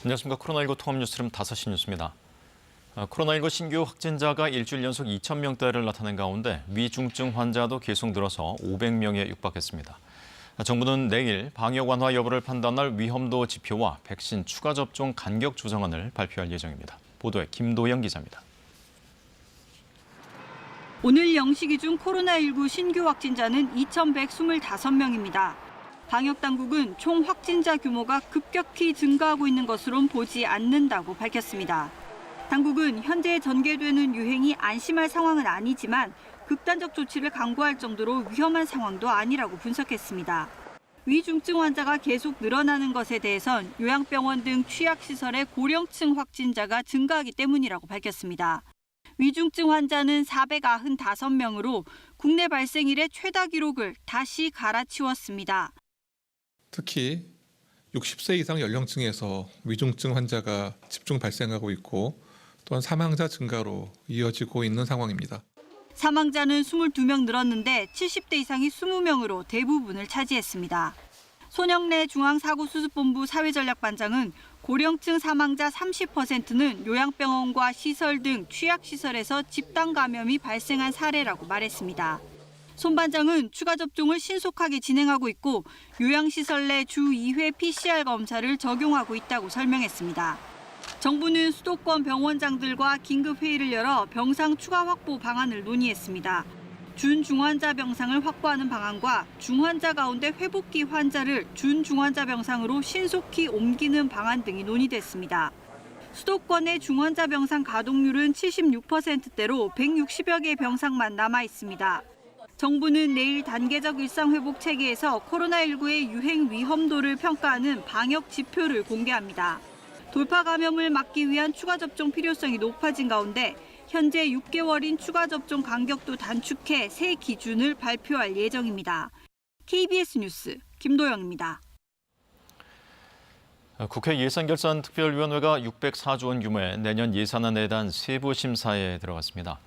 안녕하십니까. 코로나19 통합뉴스룸 5시 뉴스입니다. 코로나19 신규 확진자가 일주일 연속 2,000명대를 나타낸 가운데 위중증 환자도 계속 늘어서 500명에 육박했습니다. 정부는 내일 방역 완화 여부를 판단할 위험도 지표와 백신 추가 접종 간격 조정안을 발표할 예정입니다. 보도에 김도영 기자입니다. 오늘 0시 기준 코로나19 신규 확진자는 2,125명입니다. 방역당국은 총 확진자 규모가 급격히 증가하고 있는 것으론 보지 않는다고 밝혔습니다. 당국은 현재 전개되는 유행이 안심할 상황은 아니지만 극단적 조치를 강구할 정도로 위험한 상황도 아니라고 분석했습니다. 위중증 환자가 계속 늘어나는 것에 대해선 요양병원 등 취약시설의 고령층 확진자가 증가하기 때문이라고 밝혔습니다. 위중증 환자는 495명으로 국내 발생 이래 최다 기록을 다시 갈아치웠습니다. 특히 60세 이상 연령층에서 위중증 환자가 집중 발생하고 있고 또한 사망자 증가로 이어지고 있는 상황입니다. 사망자는 22명 늘었는데 70대 이상이 20명으로 대부분을 차지했습니다. 손영래 중앙사고수습본부 사회전략반장은 고령층 사망자 30%는 요양병원과 시설 등 취약시설에서 집단 감염이 발생한 사례라고 말했습니다. 손 반장은 추가 접종을 신속하게 진행하고 있고 요양시설 내 주 2회 PCR 검사를 적용하고 있다고 설명했습니다. 정부는 수도권 병원장들과 긴급회의를 열어 병상 추가 확보 방안을 논의했습니다. 준중환자 병상을 확보하는 방안과 중환자 가운데 회복기 환자를 준중환자 병상으로 신속히 옮기는 방안 등이 논의됐습니다. 수도권의 중환자 병상 가동률은 76%대로 160여 개의 병상만 남아 있습니다. 정부는 내일 단계적 일상회복 체계에서 코로나19의 유행 위험도를 평가하는 방역 지표를 공개합니다. 돌파 감염을 막기 위한 추가 접종 필요성이 높아진 가운데 현재 6개월인 추가 접종 간격도 단축해 새 기준을 발표할 예정입니다. KBS 뉴스 김도영입니다. 국회 예산결산특별위원회가 604조 원 규모의 내년 예산안 내단 세부 심사에 들어갔습니다.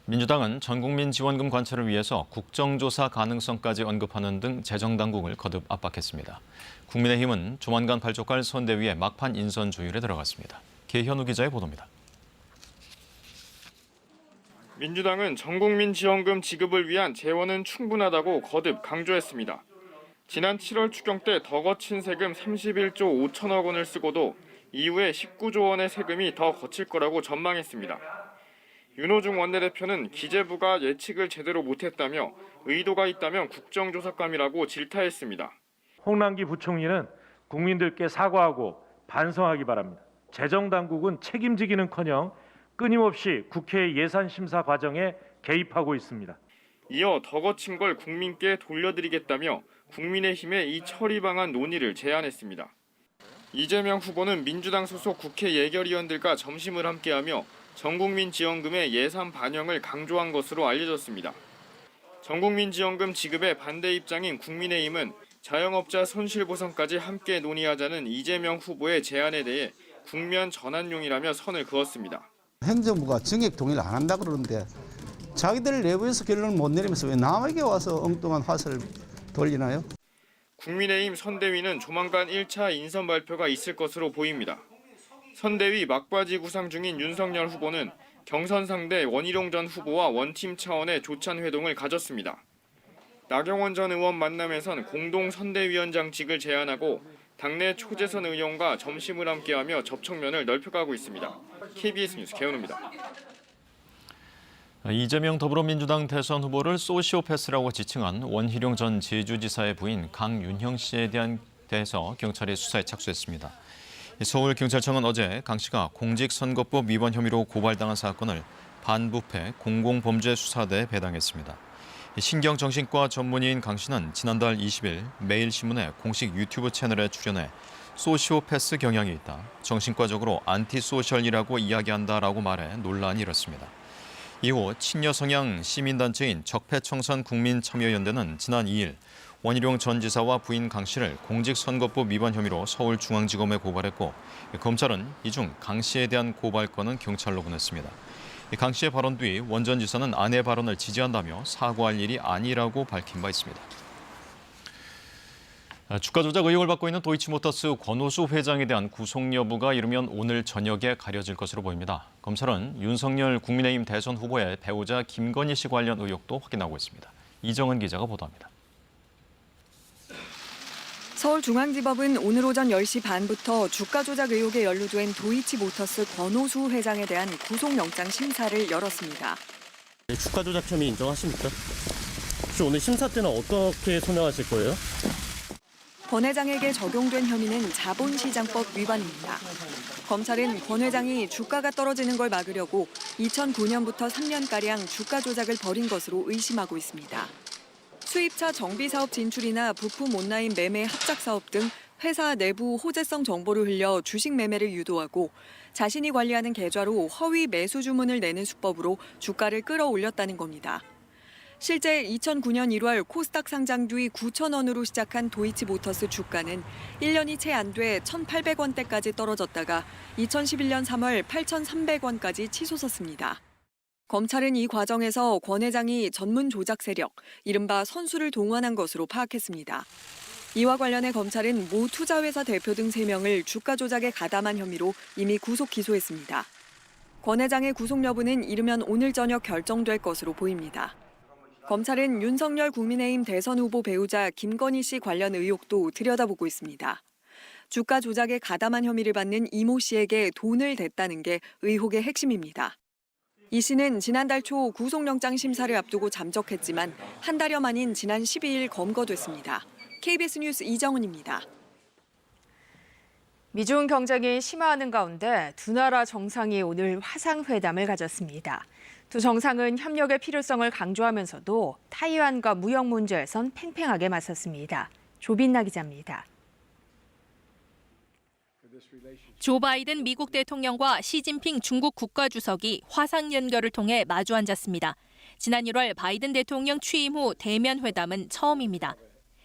민주당은 전국민 지원금 관철을 위해서 국정조사 가능성까지 언급하는 등 재정당국을 거듭 압박했습니다. 국민의힘은 조만간 발족할 선대위의 막판 인선 조율에 들어갔습니다. 계현우 기자의 보도입니다. 민주당은 전국민 지원금 지급을 위한 재원은 충분하다고 거듭 강조했습니다. 지난 7월 추경 때 더 거친 세금 31조 5천억 원을 쓰고도 이후에 19조 원의 세금이 더 거칠 거라고 전망했습니다. 윤호중 원내대표는 기재부가 예측을 제대로 못했다며 의도가 있다면 국정조사감이라고 질타했습니다. 홍남기 부총리는 국민들께 사과하고 반성하기 바랍니다. 재정당국은 책임지기는커녕 끊임없이 국회 예산심사 과정에 개입하고 있습니다. 이어 더 거친 걸 국민께 돌려드리겠다며 국민의힘의 이 처리 방안 논의를 제안했습니다. 이재명 후보는 민주당 소속 국회 예결위원들과 점심을 함께하며 전국민 지원금의 예산 반영을 강조한 것으로 알려졌습니다. 전국민 지원금 지급에 반대 입장인 국민의힘은 자영업자 손실보상까지 함께 논의하자는 이재명 후보의 제안에 대해 국면 전환용이라며 선을 그었습니다. 행정부가 정액 동의를 안 한다 그러는데 자기들 내부에서 결론을 못 내리면서 왜 남에게 와서 엉뚱한 화살을 돌리나요? 국민의힘 선대위는 조만간 1차 인선 발표가 있을 것으로 보입니다. 선대위 막바지 구상 중인 윤석열 후보는 경선 상대 원희룡 전 후보와 원팀 차원의 조찬 회동을 가졌습니다. 나경원 전 의원 만남에선 공동 선대위원장직을 제안하고 당내 초재선 의원과 점심을 함께하며 접촉면을 넓혀가고 있습니다. KBS 뉴스 계현우입니다. 이재명 더불어민주당 대선 후보를 소시오패스라고 지칭한 원희룡 전 제주지사의 부인 강윤형 씨에 대해서 경찰이 수사에 착수했습니다. 서울경찰청은 어제 강 씨가 공직선거법 위반 혐의로 고발당한 사건을 반부패 공공범죄수사대에 배당했습니다. 신경정신과 전문의인 강 씨는 지난달 20일 매일신문의 공식 유튜브 채널에 출연해 소시오패스 경향이 있다, 정신과적으로 안티소셜이라고 이야기한다라고 말해 논란이 일었습니다. 이후 친여 성향 시민단체인 적폐청산 국민참여연대는 지난 2일 원희룡 전 지사와 부인 강 씨를 공직선거법 위반 혐의로 서울중앙지검에 고발했고 검찰은 이 중 강 씨에 대한 고발건은 경찰로 보냈습니다. 강 씨의 발언 뒤 원 전 지사는 아내 발언을 지지한다며 사과할 일이 아니라고 밝힌 바 있습니다. 주가 조작 의혹을 받고 있는 도이치모터스 권오수 회장에 대한 구속 여부가 이르면 오늘 저녁에 가려질 것으로 보입니다. 검찰은 윤석열 국민의힘 대선 후보의 배우자 김건희 씨 관련 의혹도 확인하고 있습니다. 이정은 기자가 보도합니다. 서울중앙지법은 오늘 오전 10시 반부터 주가 조작 의혹에 연루된 도이치모터스 권오수 회장에 대한 구속영장 심사를 열었습니다. 주가 조작 혐의 인정하십니까? 혹시 오늘 심사 때는 어떻게 소명하실 거예요? 권 회장에게 적용된 혐의는 자본시장법 위반입니다. 검찰은 권 회장이 주가가 떨어지는 걸 막으려고 2009년부터 3년가량 주가 조작을 벌인 것으로 의심하고 있습니다. 수입차 정비사업 진출이나 부품 온라인 매매 합작사업 등 회사 내부 호재성 정보를 흘려 주식 매매를 유도하고 자신이 관리하는 계좌로 허위 매수 주문을 내는 수법으로 주가를 끌어올렸다는 겁니다. 실제 2009년 1월 코스닥 상장 뒤 9,000원으로 시작한 도이치모터스 주가는 1년이 채 안 돼 1,800원대까지 떨어졌다가 2011년 3월 8,300원까지 치솟았습니다. 검찰은 이 과정에서 권 회장이 전문 조작 세력, 이른바 선수를 동원한 것으로 파악했습니다. 이와 관련해 검찰은 모 투자회사 대표 등 3명을 주가 조작에 가담한 혐의로 이미 구속 기소했습니다. 권 회장의 구속 여부는 이르면 오늘 저녁 결정될 것으로 보입니다. 검찰은 윤석열 국민의힘 대선 후보 배우자 김건희 씨 관련 의혹도 들여다보고 있습니다. 주가 조작에 가담한 혐의를 받는 이모 씨에게 돈을 댔다는 게 의혹의 핵심입니다. 이 씨는 지난달 초 구속영장 심사를 앞두고 잠적했지만 한 달여 만인 지난 12일 검거됐습니다. KBS 뉴스 이정은입니다. 미중 경쟁이 심화하는 가운데 두 나라 정상이 오늘 화상회담을 가졌습니다. 두 정상은 협력의 필요성을 강조하면서도 타이완과 무역 문제에선 팽팽하게 맞섰습니다. 조빈나 기자입니다. 조 바이든 미국 대통령과 시진핑 중국 국가주석이 화상 연결을 통해 마주 앉았습니다. 지난 1월 바이든 대통령 취임 후 대면 회담은 처음입니다.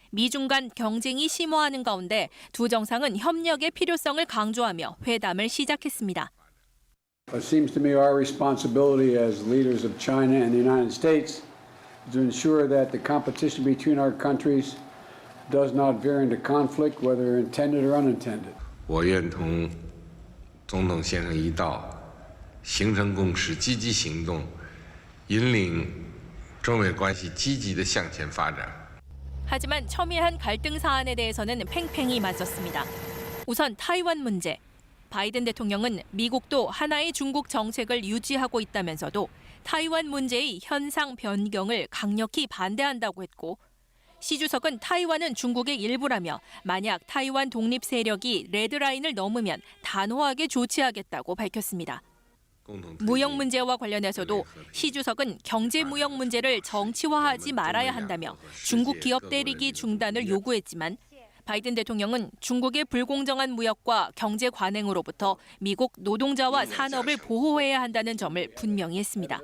미중 간 경쟁이 심화하는 가운데 두 정상은 협력의 필요성을 강조하며 회담을 시작했습니다. It seems to me our responsibility as leaders of China and the United States is to ensure that the competition between our countries does not veer into conflict, whether intended or unintended. 我愿同总统先生一道，形成共识，积极行动，引领中美关系积极地向前发展。 하지만 첨예한 갈등 사안에 대해서는 팽팽히 맞섰습니다. 우선 타이완 문제. 바이든 대통령은 미국도 하나의 중국 정책을 유지하고 있다면서도 타이완 문제의 현상 변경을 강력히 반대한다고 했고 시 주석은 타이완은 중국의 일부라며 만약 타이완 독립 세력이 레드라인을 넘으면 단호하게 조치하겠다고 밝혔습니다. 무역 문제와 관련해서도 시 주석은 경제 무역 문제를 정치화하지 말아야 한다며 중국 기업 때리기 중단을 요구했지만 바이든 대통령은 중국의 불공정한 무역과 경제 관행으로부터 미국 노동자와 산업을 보호해야 한다는 점을 분명히 했습니다.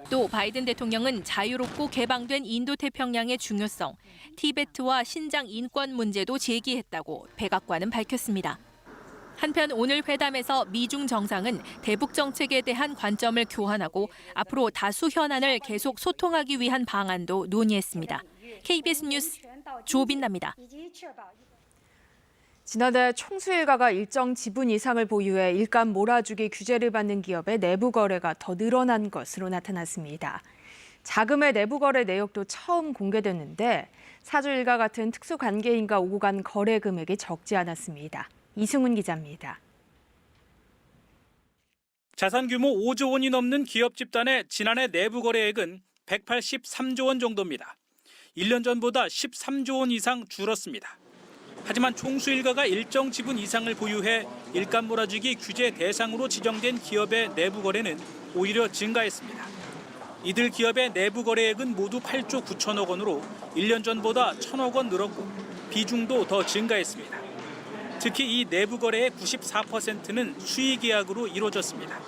또 바이든 대통령은 자유롭고 개방된 인도태평양의 중요성, 티베트와 신장 인권 문제도 제기했다고 백악관은 밝혔습니다. 한편 오늘 회담에서 미중 정상은 대북 정책에 대한 관점을 교환하고 앞으로 다수 현안을 계속 소통하기 위한 방안도 논의했습니다. KBS 뉴스 조빈나입니다. 지난해 총수 일가가 일정 지분 이상을 보유해 일감 몰아주기 규제를 받는 기업의 내부 거래가 더 늘어난 것으로 나타났습니다. 자금의 내부 거래 내역도 처음 공개됐는데 사주 일가 같은 특수 관계인과 오고 간 거래 금액이 적지 않았습니다. 이승훈 기자입니다. 자산 규모 5조 원이 넘는 기업 집단의 지난해 내부 거래액은 183조 원 정도입니다. 1년 전보다 13조 원 이상 줄었습니다. 하지만 총수 일가가 일정 지분 이상을 보유해 일감 몰아주기 규제 대상으로 지정된 기업의 내부 거래는 오히려 증가했습니다. 이들 기업의 내부 거래액은 모두 8조 9천억 원으로 1년 전보다 1천억 원 늘었고 비중도 더 증가했습니다. 특히 이 내부 거래의 94%는 수의 계약으로 이루어졌습니다.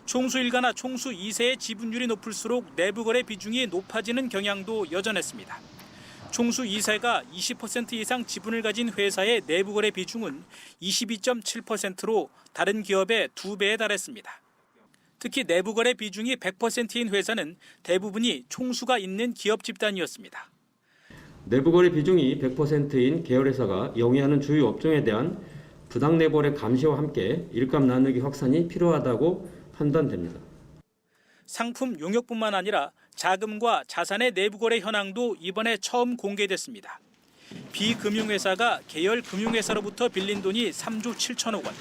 총수 1가나 총수 2세의 지분율이 높을수록 내부 거래 비중이 높아지는 경향도 여전했습니다. 총수 2세가 20% 이상 지분을 가진 회사의 내부 거래 비중은 22.7%로 다른 기업의 2배에 달했습니다. 특히 내부 거래 비중이 100%인 회사는 대부분이 총수가 있는 기업 집단이었습니다. 내부거래 비중이 100%인 계열회사가 영위하는 주요 업종에 대한 부당 내부거래 감시와 함께 일감 나누기 확산이 필요하다고 판단됩니다. 상품 용역뿐만 아니라 자금과 자산의 내부거래 현황도 이번에 처음 공개됐습니다. 비금융회사가 계열 금융회사로부터 빌린 돈이 3조 7천억 원,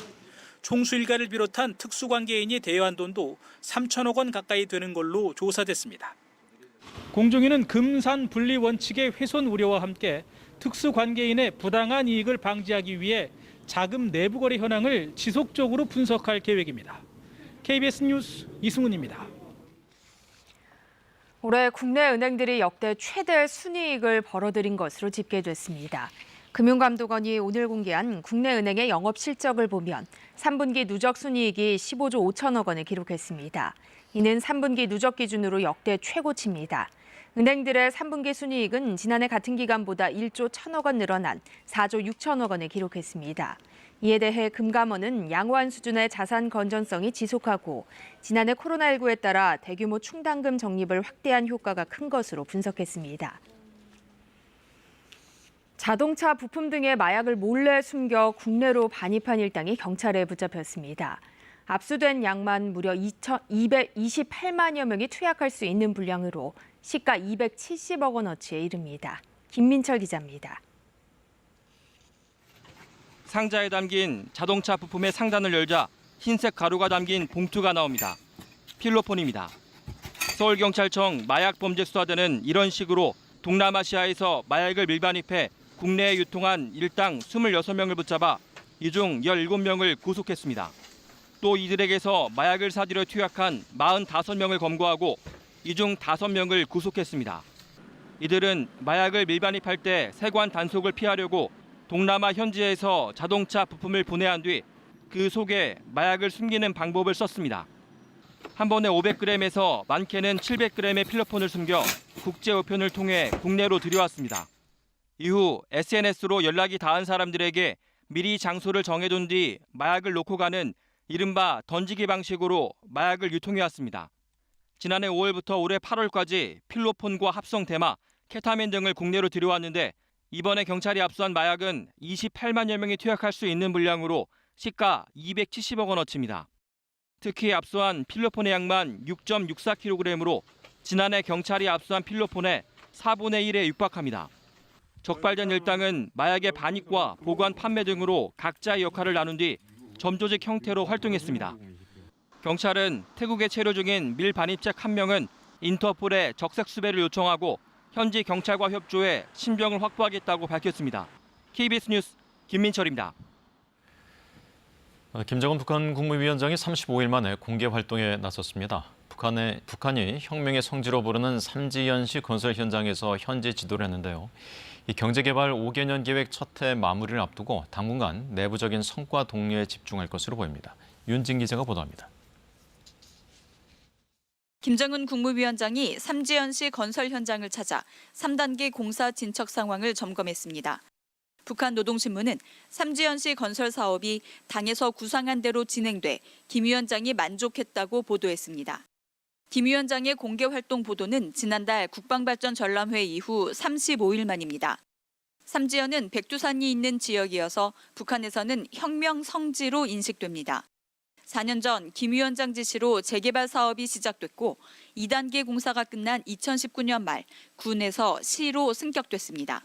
총수 일가를 비롯한 특수관계인이 대여한 돈도 3천억 원 가까이 되는 걸로 조사됐습니다. 공정위는 금산 분리 원칙의 훼손 우려와 함께 특수관계인의 부당한 이익을 방지하기 위해 자금 내부거래 현황을 지속적으로 분석할 계획입니다. KBS 뉴스 이승훈입니다. 올해 국내 은행들이 역대 최대 순이익을 벌어들인 것으로 집계됐습니다. 금융감독원이 오늘 공개한 국내 은행의 영업 실적을 보면 3분기 누적 순이익이 15조 5천억 원을 기록했습니다. 이는 3분기 누적 기준으로 역대 최고치입니다. 은행들의 3분기 순이익은 지난해 같은 기간보다 1조 1천억 원 늘어난 4조 6천억 원을 기록했습니다. 이에 대해 금감원은 양호한 수준의 자산 건전성이 지속하고 지난해 코로나19에 따라 대규모 충당금 적립을 확대한 효과가 큰 것으로 분석했습니다. 자동차 부품 등의 마약을 몰래 숨겨 국내로 반입한 일당이 경찰에 붙잡혔습니다. 압수된 양만 무려 228만여 명이 투약할 수 있는 분량으로 시가 270억 원어치에 이릅니다. 김민철 기자입니다. 상자에 담긴 자동차 부품의 상단을 열자 흰색 가루가 담긴 봉투가 나옵니다. 필로폰입니다. 서울경찰청 마약범죄수사대는 이런 식으로 동남아시아에서 마약을 밀반입해 국내에 유통한 일당 26명을 붙잡아 이 중 17명을 구속했습니다. 또 이들에게서 마약을 사들여 투약한 45명을 검거하고 이 중 5명을 구속했습니다. 이들은 마약을 밀반입할 때 세관 단속을 피하려고 동남아 현지에서 자동차 부품을 분해한 뒤 그 속에 마약을 숨기는 방법을 썼습니다. 한 번에 500g에서 많게는 700g의 필로폰을 숨겨 국제 우편을 통해 국내로 들여왔습니다. 이후 SNS로 연락이 닿은 사람들에게 미리 장소를 정해둔 뒤 마약을 놓고 가는 이른바 던지기 방식으로 마약을 유통해왔습니다. 지난해 5월부터 올해 8월까지 필로폰과 합성 대마, 케타민 등을 국내로 들여왔는데 이번에 경찰이 압수한 마약은 28만여 명이 투약할 수 있는 분량으로 시가 270억 원어치입니다. 특히 압수한 필로폰의 양만 6.64kg으로 지난해 경찰이 압수한 필로폰의 4분의 1에 육박합니다. 적발된 일당은 마약의 반입과 보관, 판매 등으로 각자의 역할을 나눈 뒤 점조직 형태로 활동했습니다. 경찰은 태국에 체류 중인 밀반입자 1명은 인터폴에 적색 수배를 요청하고 현지 경찰과 협조해 신병을 확보하겠다고 밝혔습니다. KBS 뉴스 김민철입니다. 김정은 북한 국무위원장이 35일 만에 공개 활동에 나섰습니다. 북한이 혁명의 성지로 부르는 삼지연시 건설 현장에서 현지 지도를 했는데요. 이 경제개발 5개년 계획 첫 해 마무리를 앞두고 당분간 내부적인 성과 독려에 집중할 것으로 보입니다. 윤진 기자가 보도합니다. 김정은 국무위원장이 삼지연시 건설 현장을 찾아 3단계 공사 진척 상황을 점검했습니다. 북한 노동신문은 삼지연시 건설 사업이 당에서 구상한 대로 진행돼 김 위원장이 만족했다고 보도했습니다. 김 위원장의 공개 활동 보도는 지난달 국방발전 전람회 이후 35일 만입니다. 삼지연은 백두산이 있는 지역이어서 북한에서는 혁명 성지로 인식됩니다. 4년 전 김 위원장 지시로 재개발 사업이 시작됐고 2단계 공사가 끝난 2019년 말 군에서 시로 승격됐습니다.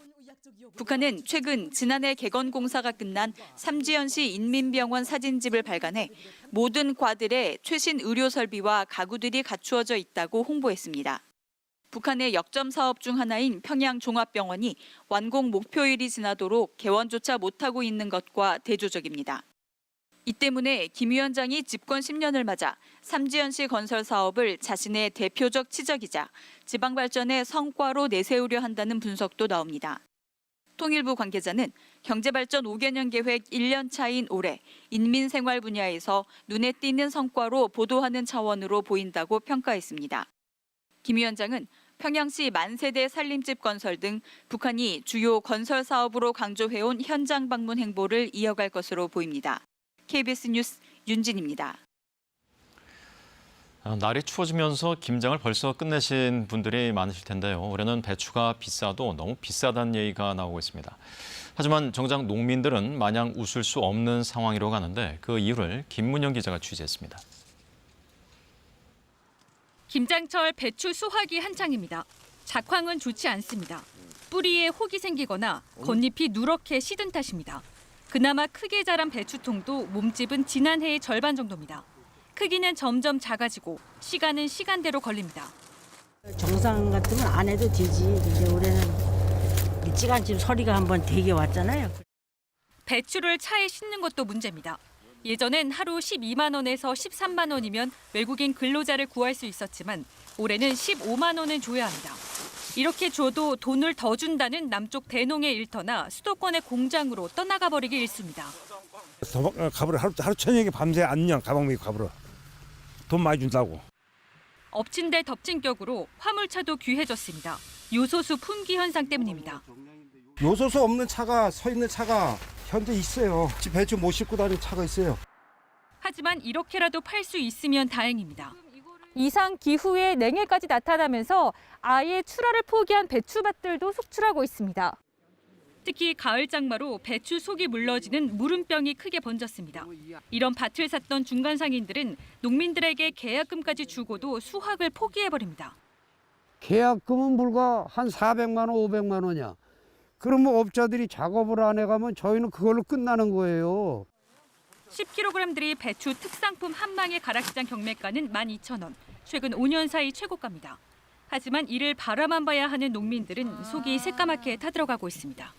북한은 최근 지난해 개건 공사가 끝난 삼지연시 인민병원 사진집을 발간해 모든 과들에 최신 의료 설비와 가구들이 갖추어져 있다고 홍보했습니다. 북한의 역점 사업 중 하나인 평양 종합병원이 완공 목표일이 지나도록 개원조차 못하고 있는 것과 대조적입니다. 이 때문에 김 위원장이 집권 10년을 맞아 삼지연시 건설 사업을 자신의 대표적 치적이자 지방 발전의 성과로 내세우려 한다는 분석도 나옵니다. 통일부 관계자는 경제발전 5개년 계획 1년 차인 올해 인민생활 분야에서 눈에 띄는 성과로 보도하는 차원으로 보인다고 평가했습니다. 김 위원장은 평양시 만세대 살림집 건설 등 북한이 주요 건설 사업으로 강조해온 현장 방문 행보를 이어갈 것으로 보입니다. KBS 뉴스 윤진입니다. 날이 추워지면서 김장을 벌써 끝내신 분들이 많으실 텐데요. 올해는 배추가 비싸도 너무 비싸다는 얘기가 나오고 있습니다. 하지만 정작 농민들은 마냥 웃을 수 없는 상황이라고 하는데 그 이유를 김문영 기자가 취재했습니다. 김장철 배추 수확이 한창입니다. 작황은 좋지 않습니다. 뿌리에 혹이 생기거나 겉잎이 누렇게 시든 탓입니다. 그나마 크게 자란 배추통도 몸집은 지난해의 절반 정도입니다. 크기는 점점 작아지고 시간은 시간대로 걸립니다. 정상 같으면 안 해도 되지. 근데 올해는 일찌감치 서리가 한번 되게 왔잖아요. 배추를 차에 싣는 것도 문제입니다. 예전엔 하루 12만 원에서 13만 원이면 외국인 근로자를 구할 수 있었지만 올해는 15만 원은 줘야 합니다. 이렇게 줘도 돈을 더 준다는 남쪽 대농의 일터나 수도권의 공장으로 떠나가 버리기 일쑤입니다. 가버려 하루 저녁에 밤새 안녕 가방매기 가버려 돈 많이 준다고. 엎친 데 덮친 격으로 화물차도 귀해졌습니다. 요소수 품귀 현상 때문입니다. 요소수 없는 차가 서 있는 차가 현재 있어요. 배추 못 싣고 다니는 차가 있어요. 하지만 이렇게라도 팔 수 있으면 다행입니다. 이상 기후에 냉해까지 나타나면서 아예 출하를 포기한 배추밭들도 속출하고 있습니다. 특히 가을 장마로 배추 속이 물러지는 무름병이 크게 번졌습니다. 이런 밭을 샀던 중간 상인들은 농민들에게 계약금까지 주고도 수확을 포기해버립니다. 계약금은 불과 한 400만 원, 500만 원이야. 그러면 업자들이 작업을 안 해가면 저희는 그걸로 끝나는 거예요. 10kg들이 배추 특상품 한 망의 가락시장 경매가는 12,000원. 최근 5년 사이 최고가입니다. 하지만 이를 바라만 봐야 하는 농민들은 속이 새까맣게 타들어가고 있습니다.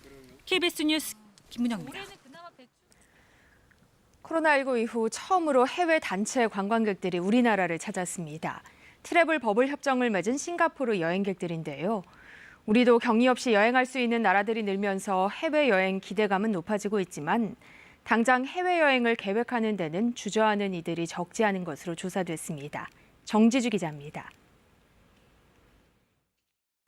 KBS 뉴스 김문영입니다. 코로나19 이후 처음으로 해외 단체 관광객들이 우리나라를 찾았습니다. 트래블 버블 협정을 맺은 싱가포르 여행객들인데요. 우리도 격리 없이 여행할 수 있는 나라들이 늘면서 해외여행 기대감은 높아지고 있지만 당장 해외여행을 계획하는 데는 주저하는 이들이 적지 않은 것으로 조사됐습니다. 정지주 기자입니다.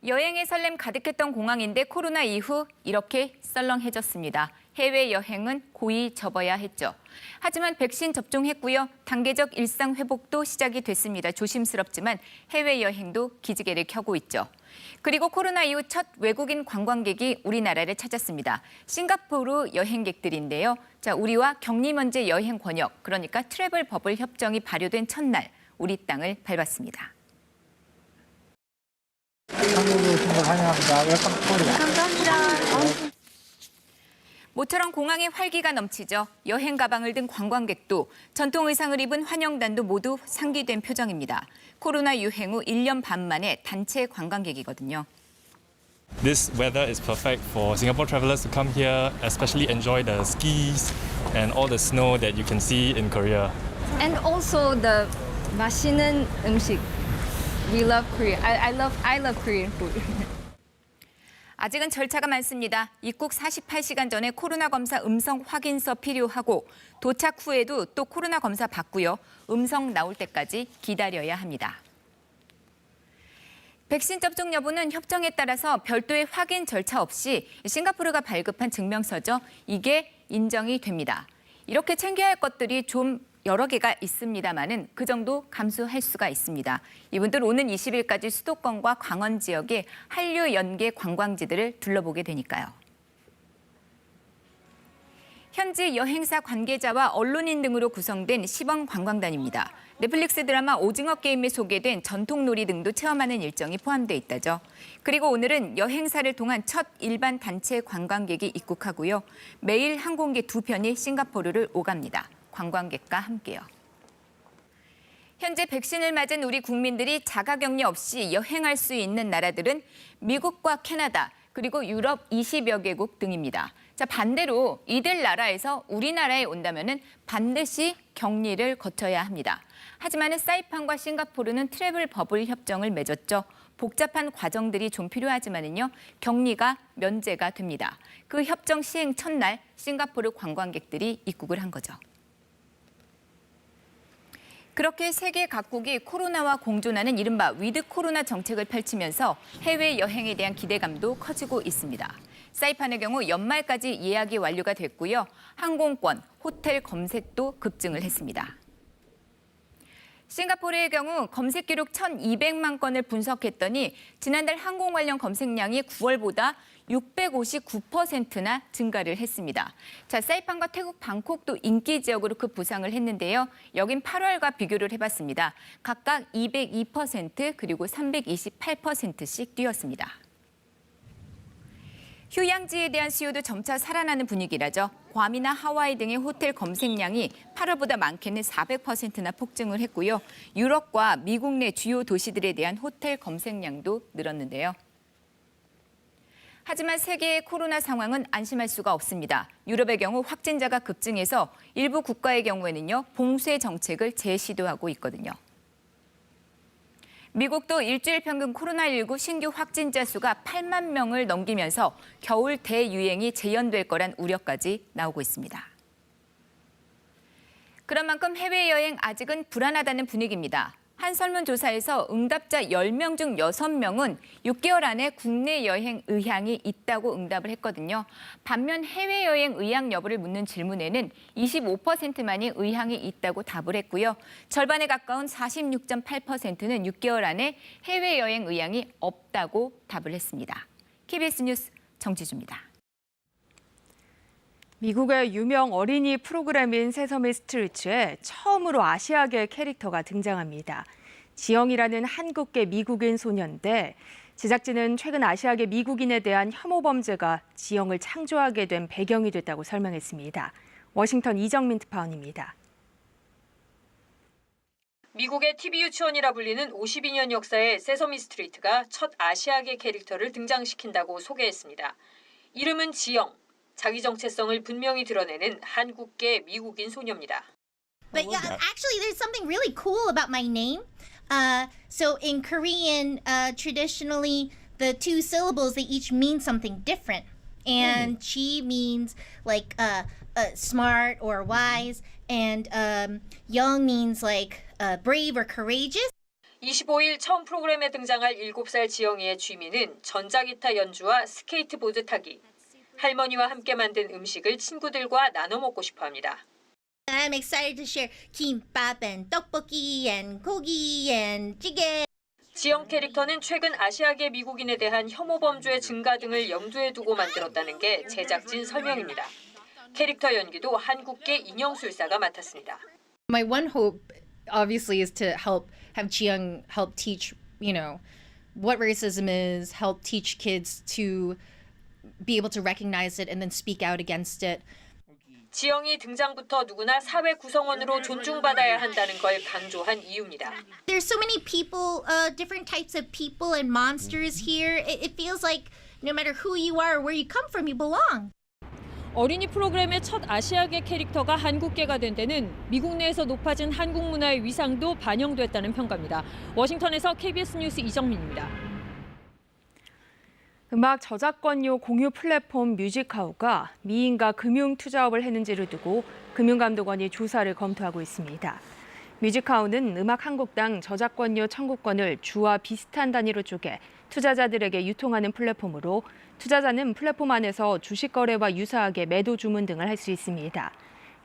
여행의 설렘 가득했던 공항인데 코로나 이후 이렇게 썰렁해졌습니다. 해외여행은 고이 접어야 했죠. 하지만 백신 접종했고요. 단계적 일상 회복도 시작이 됐습니다. 조심스럽지만 해외여행도 기지개를 켜고 있죠. 그리고 코로나 이후 첫 외국인 관광객이 우리나라를 찾았습니다. 싱가포르 여행객들인데요. 자, 우리와 격리 면제 여행 권역, 그러니까 트래블 버블 협정이 발효된 첫날 우리 땅을 밟았습니다. 한국으로 정말 환영합니다. 웰컴 감사합니다. 모처럼 공항에 활기가 넘치죠. 여행 가방을 든 관광객도 전통 의상을 입은 환영단도 모두 상기된 표정입니다. 코로나 유행 후 1년 반 만에 단체 관광객이거든요. This weather is perfect for Singapore travelers to come here, especially enjoy the skis and all the snow that you can see in Korea. And also the 맛있는 음식. We love Korea. I love Korean food. 아직은 절차가 많습니다. 입국 48시간 전에 코로나 검사 음성 확인서 필요하고 도착 후에도 또 코로나 검사 받고요. 음성 나올 때까지 기다려야 합니다. 백신 접종 여부는 협정에 따라서 별도의 확인 절차 없이 싱가포르가 발급한 증명서죠. 이게 인정이 됩니다. 이렇게 챙겨야 할 것들이 좀 여러 개가 있습니다만은 그 정도 감수할 수가 있습니다. 이분들 오는 20일까지 수도권과 광원 지역의 한류 연계 관광지들을 둘러보게 되니까요. 현지 여행사 관계자와 언론인 등으로 구성된 시범 관광단입니다. 넷플릭스 드라마 오징어 게임에 소개된 전통놀이 등도 체험하는 일정이 포함돼 있다죠. 그리고 오늘은 여행사를 통한 첫 일반 단체 관광객이 입국하고요. 매일 항공기 2편이 싱가포르를 오갑니다. 관광객과 함께요. 현재 백신을 맞은 우리 국민들이 자가격리 없이 여행할 수 있는 나라들은 미국과 캐나다, 그리고 유럽 20여 개국 등입니다. 자, 반대로 이들 나라에서 우리나라에 온다면은 반드시 격리를 거쳐야 합니다. 하지만 사이판과 싱가포르는 트래블 버블 협정을 맺었죠. 복잡한 과정들이 좀 필요하지만은요, 격리가 면제가 됩니다. 그 협정 시행 첫날 싱가포르 관광객들이 입국을 한 거죠. 그렇게 세계 각국이 코로나와 공존하는 이른바 위드 코로나 정책을 펼치면서 해외여행에 대한 기대감도 커지고 있습니다. 사이판의 경우 연말까지 예약이 완료가 됐고요. 항공권, 호텔 검색도 급증을 했습니다. 싱가포르의 경우 검색 기록 1,200만 건을 분석했더니 지난달 항공 관련 검색량이 9월보다 659%나 증가를 했습니다. 자, 사이판과 태국 방콕도 인기 지역으로 급부상을 했는데요. 여긴 8월과 비교를 해봤습니다. 각각 202% 그리고 328%씩 뛰었습니다. 휴양지에 대한 수요도 점차 살아나는 분위기라죠. 괌이나 하와이 등의 호텔 검색량이 8월보다 많게는 400%나 폭증을 했고요. 유럽과 미국 내 주요 도시들에 대한 호텔 검색량도 늘었는데요. 하지만 세계의 코로나 상황은 안심할 수가 없습니다. 유럽의 경우 확진자가 급증해서 일부 국가의 경우에는요, 봉쇄 정책을 재시도하고 있거든요. 미국도 일주일 평균 코로나19 신규 확진자 수가 8만 명을 넘기면서 겨울 대유행이 재현될 거란 우려까지 나오고 있습니다. 그런 만큼 해외여행 아직은 불안하다는 분위기입니다. 한 설문조사에서 응답자 10명 중 6명은 6개월 안에 국내 여행 의향이 있다고 응답을 했거든요. 반면 해외여행 의향 여부를 묻는 질문에는 25%만이 의향이 있다고 답을 했고요. 절반에 가까운 46.8%는 6개월 안에 해외여행 의향이 없다고 답을 했습니다. KBS 뉴스 정지주입니다. 미국의 유명 어린이 프로그램인 세서미 스트리트에 처음으로 아시아계 캐릭터가 등장합니다. 지영이라는 한국계 미국인 소년인데 제작진은 최근 아시아계 미국인에 대한 혐오 범죄가 지영을 창조하게 된 배경이 됐다고 설명했습니다. 워싱턴 이정민 특파원입니다. 미국의 TV 유치원이라 불리는 52년 역사의 세서미 스트리트가 첫 아시아계 캐릭터를 등장시킨다고 소개했습니다. 이름은 지영. 자기 정체성을 분명히 드러내는 한국계 미국인 소녀입니다. But yeah, actually, there's something really cool about my name. So in Korean, traditionally, the two syllables, they each mean something different. And chi means like smart or wise, and young means like brave or courageous. 25일 처음 프로그램에 등장할 7살 지영이의 취미는 전자기타 연주와 스케이트보드 타기. 할머니와 함께 만든 음식을 친구들과 나눠 먹고 싶어 합니다. I'm excited to share kimbap and tteokbokki and gogi and jjigae. 지영 캐릭터는 최근 아시아계 미국인에 대한 혐오 범죄 증가 등을 염두에 두고 만들었다는 게 제작진 설명입니다. 캐릭터 연기도 한국계 인형술사가 맡았습니다. My one hope, obviously, is to help have Jiyoung help teach, what racism is, help teach kids to be able to recognize it and then speak out against it. 지영이 등장부터 누구나 사회 구성원으로 존중받아야 한다는 걸 강조한 이유입니다. There's so many people, different types of people and monsters here. It feels like no matter who you are or where you come from, you belong. 어린이 프로그램의 첫 아시아계 캐릭터가 한국계가 된 데는 미국 내에서 높아진 한국 문화의 위상도 반영됐다는 평가입니다. 워싱턴에서 KBS 뉴스 이정민입니다. 음악 저작권료 공유 플랫폼 뮤직하우가 미인가 금융투자업을 했는지를 두고 금융감독원이 조사를 검토하고 있습니다. 뮤직하우는 음악 한 곡당 저작권료 청구권을 주와 비슷한 단위로 쪼개 투자자들에게 유통하는 플랫폼으로 투자자는 플랫폼 안에서 주식 거래와 유사하게 매도 주문 등을 할 수 있습니다.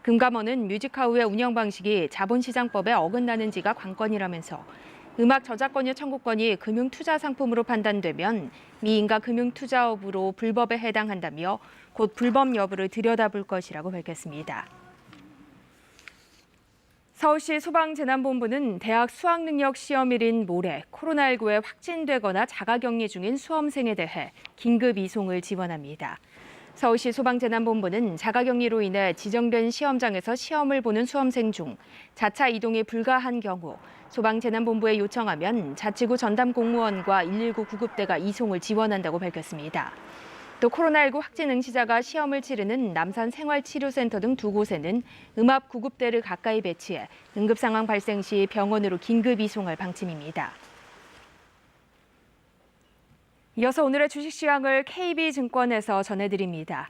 금감원은 뮤직하우의 운영 방식이 자본시장법에 어긋나는지가 관건이라면서 음악 저작권료 청구권이 금융투자 상품으로 판단되면 미인가 금융투자업으로 불법에 해당한다며 곧 불법 여부를 들여다볼 것이라고 밝혔습니다. 서울시 소방재난본부는 대학 수학능력 시험일인 모레 코로나19에 확진되거나 자가격리 중인 수험생에 대해 긴급 이송을 지원합니다. 서울시 소방재난본부는 자가격리로 인해 지정된 시험장에서 시험을 보는 수험생 중 자차 이동이 불가한 경우 소방재난본부에 요청하면 자치구 전담 공무원과 119 구급대가 이송을 지원한다고 밝혔습니다. 또 코로나19 확진 응시자가 시험을 치르는 남산 생활치료센터 등 두 곳에는 음압 구급대를 가까이 배치해 응급 상황 발생 시 병원으로 긴급 이송할 방침입니다. 이어서 오늘의 주식 시황을 KB증권에서 전해드립니다.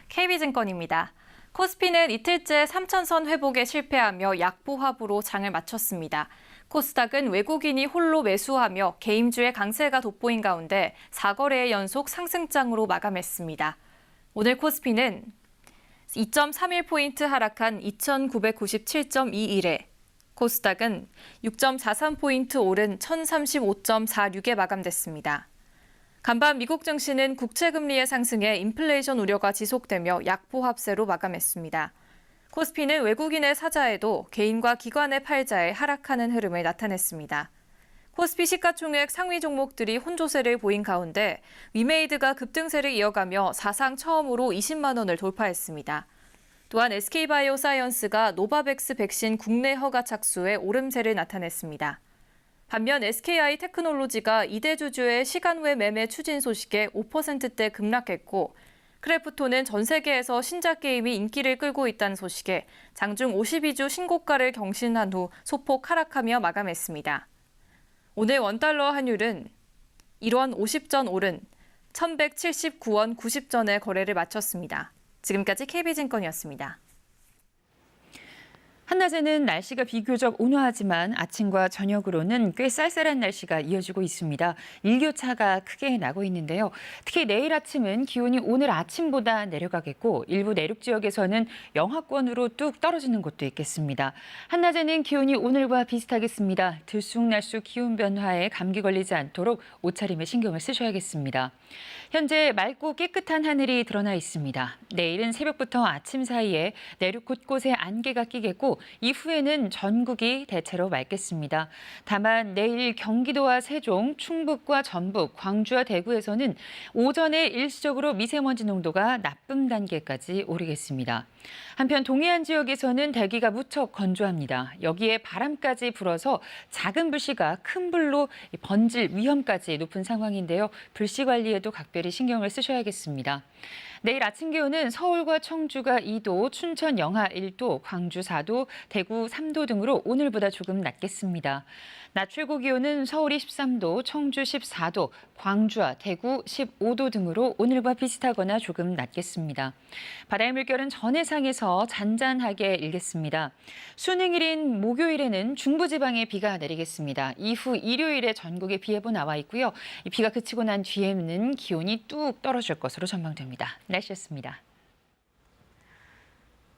KB증권입니다. 코스피는 이틀째 3,000선 회복에 실패하며 약보합으로 장을 마쳤습니다. 코스닥은 외국인이 홀로 매수하며 개임주의 강세가 돋보인 가운데 4거래의 연속 상승장으로 마감했습니다. 오늘 코스피는 2.31포인트 하락한 2,997.21에 코스닥은 6.43포인트 오른 1,035.46에 마감됐습니다. 간밤 미국 증시는 국채금리의 상승에 인플레이션 우려가 지속되며 약보합세로 마감했습니다. 코스피는 외국인의 사자에도 개인과 기관의 팔자에 하락하는 흐름을 나타냈습니다. 코스피 시가총액 상위 종목들이 혼조세를 보인 가운데 위메이드가 급등세를 이어가며 사상 처음으로 20만 원을 돌파했습니다. 또한 SK바이오사이언스가 노바백스 백신 국내 허가 착수에 오름세를 나타냈습니다. 반면 SKI 테크놀로지가 이대주주의 시간 외 매매 추진 소식에 5%대 급락했고 크래프톤은 전 세계에서 신작 게임이 인기를 끌고 있다는 소식에 장중 52주 신고가를 경신한 후 소폭 하락하며 마감했습니다. 오늘 원달러 환율은 1원 50전 오른 1,179원 90전에 거래를 마쳤습니다. 지금까지 KB증권이었습니다. 한낮에는 날씨가 비교적 온화하지만 아침과 저녁으로는 꽤 쌀쌀한 날씨가 이어지고 있습니다. 일교차가 크게 나고 있는데요. 특히 내일 아침은 기온이 오늘 아침보다 내려가겠고 일부 내륙 지역에서는 영하권으로 뚝 떨어지는 곳도 있겠습니다. 한낮에는 기온이 오늘과 비슷하겠습니다. 들쑥날쑥 기온 변화에 감기 걸리지 않도록 옷차림에 신경을 쓰셔야겠습니다. 현재 맑고 깨끗한 하늘이 드러나 있습니다. 내일은 새벽부터 아침 사이에 내륙 곳곳에 안개가 끼겠고 이후에는 전국이 대체로 맑겠습니다. 다만 내일 경기도와 세종, 충북과 전북, 광주와 대구에서는 오전에 일시적으로 미세먼지 농도가 나쁨 단계까지 오르겠습니다. 한편 동해안 지역에서는 대기가 무척 건조합니다. 여기에 바람까지 불어서 작은 불씨가 큰 불로 번질 위험까지 높은 상황인데요. 불씨 관리에도 각별히 신경을 쓰셔야겠습니다. 내일 아침 기온은 서울과 청주가 2도, 춘천 영하 1도, 광주 4도, 대구 3도 등으로 오늘보다 조금 낮겠습니다. 낮 최고 기온은 서울이 13도, 청주 14도, 광주와 대구 15도 등으로 오늘과 비슷하거나 조금 낮겠습니다. 바다의 물결은 전해상에서 잔잔하게 일겠습니다. 수능일인 목요일에는 중부지방에 비가 내리겠습니다. 이후 일요일에 전국에 비 예보 나와 있고요. 이 비가 그치고 난 뒤에는 기온이 뚝 떨어질 것으로 전망됩니다. 날씨였습니다.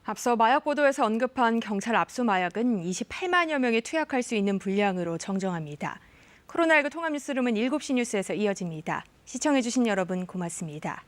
앞서 마약 보도에서 언급한 경찰 압수 마약은 28만여 명이 투약할 수 있는 분량으로 정정합니다. 코로나19 통합뉴스룸은 7시 뉴스에서 이어집니다. 시청해주신 여러분 고맙습니다.